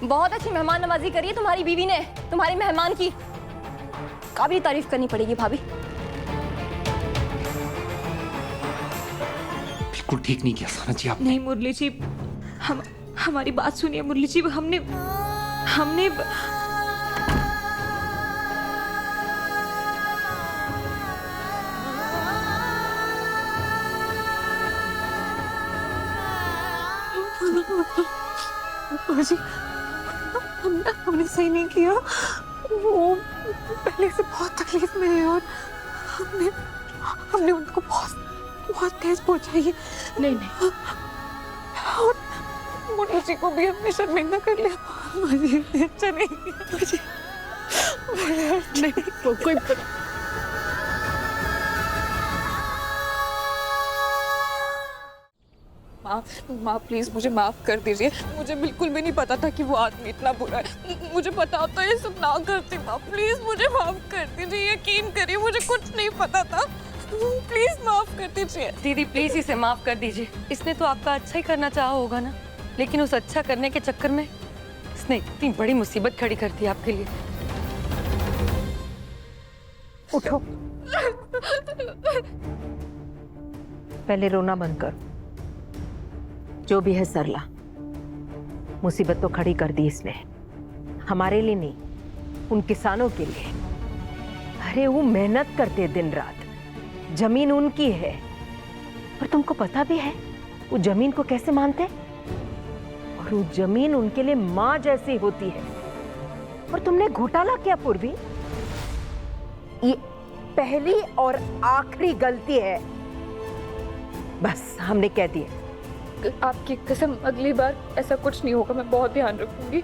बहुत अच्छी मेहमान नवाजी करी है तुम्हारी बीवी ने, तुम्हारी मेहमान की काबिल तारीफ करनी पड़ेगी भाभी। बिल्कुल ठीक नहीं किया साना जी आपने। नहीं मुरली जी, हमारी बात सुनिए मुरली जी। हमने जी, हमने सही नहीं किया। वो पहले से बहुत तकलीफ में है और हमने उनको बहुत तेज पहुंचाई है। नहीं और मुरली जी को भी हमने शर्मिंदा कर लिया। मुझे अच्छा नहीं कोई माँ प्लीज मुझे माफ कर दीजिए। मुझे बिल्कुल भी नहीं पता था कि वो आदमी इतना बुरा है। मुझे पता होता ये सब ना करती। माँ प्लीज मुझे माफ कर दीजिए, यकीन करिए मुझे कुछ नहीं पता था। प्लीज माफ कर दीजिए। दीदी प्लीज इसे माफ कर दीजिए। इसने तो आपका अच्छा ही करना चाहा होगा ना, लेकिन उस अच्छा करने के चक्कर में इसने इतनी बड़ी मुसीबत खड़ी कर दी आपके लिए। उठो, पहले रोना बंद कर। जो भी है सरला, मुसीबत तो खड़ी कर दी इसने, हमारे लिए नहीं, उन किसानों के लिए। अरे वो मेहनत करते दिन रात, जमीन उनकी है, और तुमको पता भी है वो जमीन को कैसे मानते, और वो जमीन उनके लिए मां जैसी होती है। और तुमने घोटाला किया पूर्वी, ये पहली और आखिरी गलती है। बस हमने कह दिया। आपकी कसम अगली बार ऐसा कुछ नहीं होगा। मैं बहुत ध्यान रखूंगी।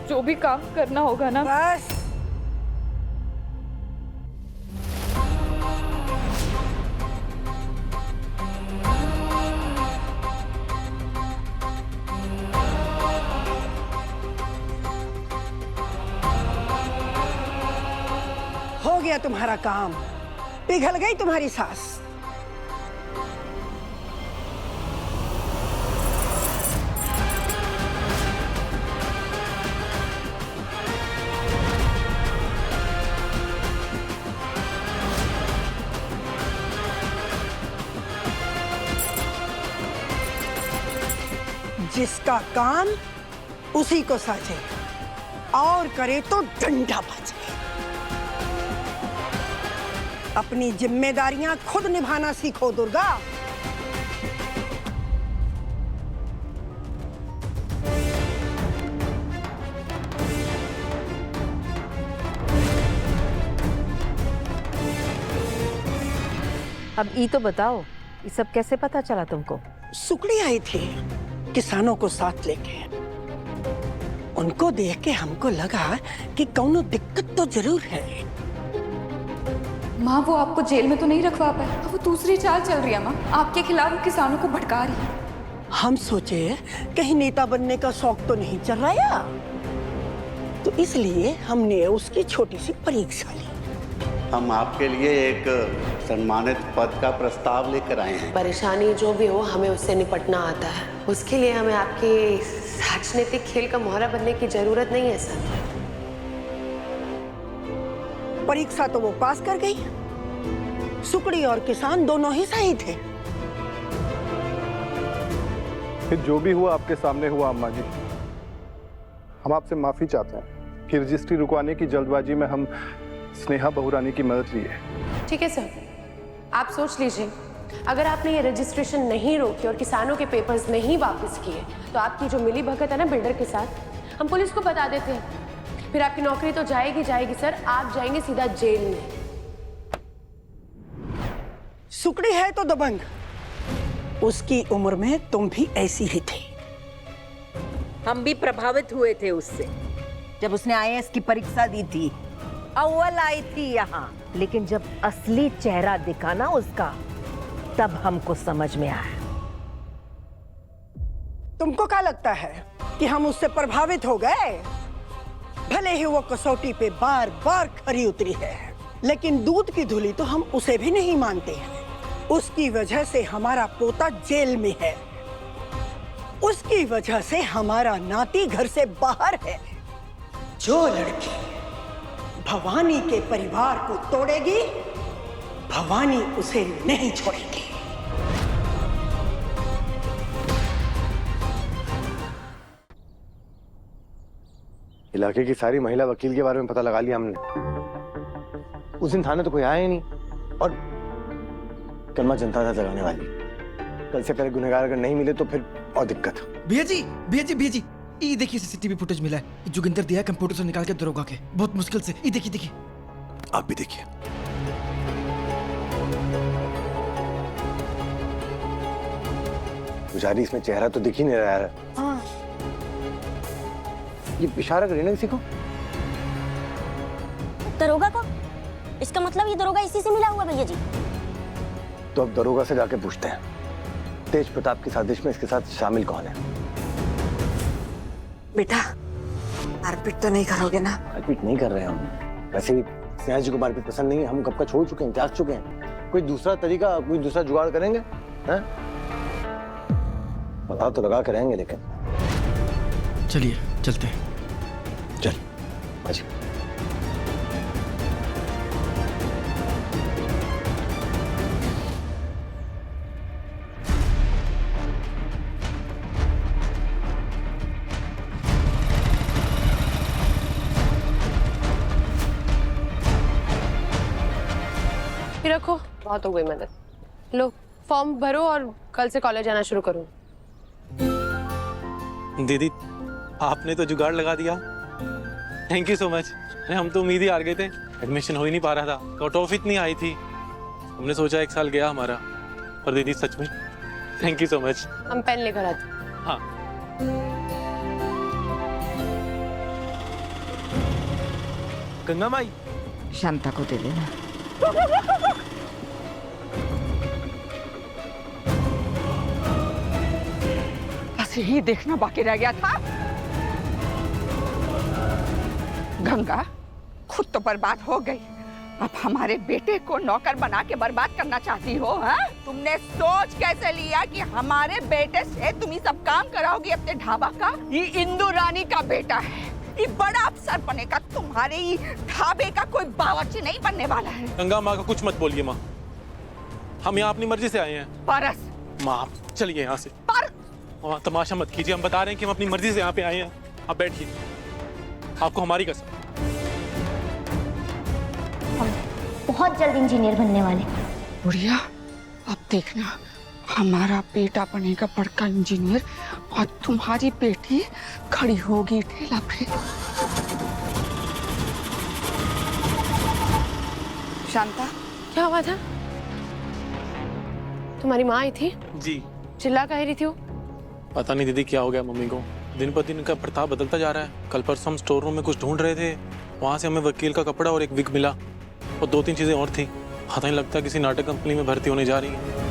जो भी काम करना होगा ना। बस हो गया तुम्हारा काम, पिघल गई तुम्हारी सास। जिसका काम उसी को साझे, और करे तो डंडा बजे। अपनी जिम्मेदारियां खुद निभाना सीखो दुर्गा। अब ये तो बताओ, ये सब कैसे पता चला तुमको? सुकड़ी आई थी किसानों को साथ लेके। उनको देख के हमको लगा कि कौनो दिक्कत तो जरूर है। माँ वो आपको जेल में तो नहीं रखवा पाए। वो दूसरी चाल चल रही है माँ, आपके खिलाफ किसानों को भड़का रही है। हम सोचे कहीं नेता बनने का शौक तो नहीं चल रहा, तो इसलिए हमने उसकी छोटी सी परीक्षा ली। हम आपके लिए एक सम्मानित पद का प्रस्ताव लेकर आए हैं। परेशानी जो भी हो हमें उससे निपटना आता है। उसके लिए हमें आपके राजनीतिक खेल का मोहरा बनने की जरूरत नहीं है सर। परीक्षा तो वो पास कर गई। सुकड़ी और किसान दोनों ही सही थे। फिर जो भी हुआ आपके सामने हुआ अम्मा जी। हम आपसे माफी चाहते हैं कि रजिस्ट्री रुकवाने की जल्दबाजी में हम स्नेहा बहुरानी की मदद ली है। ठीक है सर, आप सोच लीजिए, अगर आपने ये रजिस्ट्रेशन नहीं रोकी और किसानों के पेपर्स नहीं वापस किए तो आपकी जो मिली भगत है ना बिल्डर के साथ, हम पुलिस को बता देते हैं। फिर आपकी नौकरी तो जाएगी सर, आप जाएंगे सीधा जेल में। सुकड़ी है तो दबंग, उसकी उम्र में तुम भी ऐसी ही थी। हम भी प्रभावित हुए थे उससे, जब उसने आईएएस की परीक्षा दी थी, अव्वल आई थी यहाँ। लेकिन जब असली चेहरा दिखा ना उसका, तब हमको समझ में आया। तुमको क्या लगता है कि हम उससे प्रभावित हो गए? भले ही वो कसौटी पे बार बार खरी उतरी है, लेकिन दूध की धुली तो हम उसे भी नहीं मानते हैं। उसकी वजह से हमारा पोता जेल में है। उसकी वजह से हमारा नाती घर से बाहर है। जो लड़की भवानी के परिवार को तोड़ेगी, भवानी उसे नहीं छोड़ेगी। इलाके की सारी महिला वकील के बारे में पता लगा लिया हमने। उस दिन थाने तो कोई आया ही नहीं, और कलमा जनता था जगाने वाली। कल से पहले गुनहगार अगर नहीं मिले तो फिर और दिक्कत। भैया जी ये देखिए सीसीटीवी फुटेज मिला है, जोगिंदर दिया है कंप्यूटर से निकाल के दरोगा के, बहुत मुश्किल से। ये देखिए आप भी देखिए। पुजारी, इसमें चेहरा तो दिख ही नहीं रहा यार। हाँ। ये इशारा करिए ना किसी को। दरोगा को? इसका मतलब ये दरोगा इसी से मिला हुआ भैया जी। तो अब दरोगा से जाके पूछते हैं, तेज प्रताप की साजिश में इसके साथ शामिल कौन है। बेटा, मारपीट तो नहीं करोगे ना? मारपीट नहीं कर रहे हैं हम। वैसे भी स्नेहा जी को मारपीट पसंद नहीं है, हम कब का छोड़ चुके हैं, त्याग चुके हैं। कोई दूसरा तरीका, कोई दूसरा जुगाड़ करेंगे? हैं? पता तो लगा करेंगे, लेकिन चलिए चलते हैं। चल अच्छा। ये रखो, बहुत हो गई मदद। लो फॉर्म भरो और कल से कॉलेज आना शुरू करो। दीदी, आपने तो जुगाड़ लगा दिया, थैंक यू सो मच। अरे हम तो उम्मीद ही हार गए थे, एडमिशन हो ही नहीं पा रहा था, कट ऑफ इतनी आई थी, हमने सोचा एक साल गया हमारा। पर दीदी सच में थैंक यू सो मच। हम पेन लेकर आते। हाँ गंगा माई, शांता को दे देना। बस यही देखना बाकी रह गया था। गंगा, खुद तो बर्बाद हो गई, अब हमारे बेटे को नौकर बना के बर्बाद करना चाहती हो? हाँ? तुमने सोच कैसे लिया कि हमारे बेटे से तुम ही सब काम कराओगी अपने ढाबा का? ये इंदु रानी का बेटा है, ये बड़ा अफसर बनेगा, तुम्हारे ही ढाबे का कोई बावर्ची नहीं बनने वाला है। गंगा माँ का कुछ मत बोलिए माँ, हम यहाँ अपनी मर्जी से आए हैं। परस माँ आप चलिए यहाँ से। माँ तमाशा मत कीजिए, हम बता रहे हैं कि हम अपनी मर्जी से यहाँ पे आए हैं। आप बैठिए, आपको हमारी कसम। हम बहुत जल्द इंजीनियर बनने वाले। बुढ़िया, अब देखना, हमारा बेटा बनेगा बड़का इंजीनियर और तुम्हारी बेटी खड़ी होगी ठेला पे। शांता, क्या हुआ था? तुम्हारी माँ आई थी? जी। चिल्ला कह रही थी वो? पता नहीं दीदी क्या हो गया मम्मी को, दिन पर दिन इनका प्रताप बदलता जा रहा है। कल परसों हम स्टोर रूम में कुछ ढूंढ रहे थे, वहाँ से हमें वकील का कपड़ा और एक विग मिला और 2-3 चीजें और थी। पता नहीं लगता किसी नाटक कंपनी में भर्ती होने जा रही है।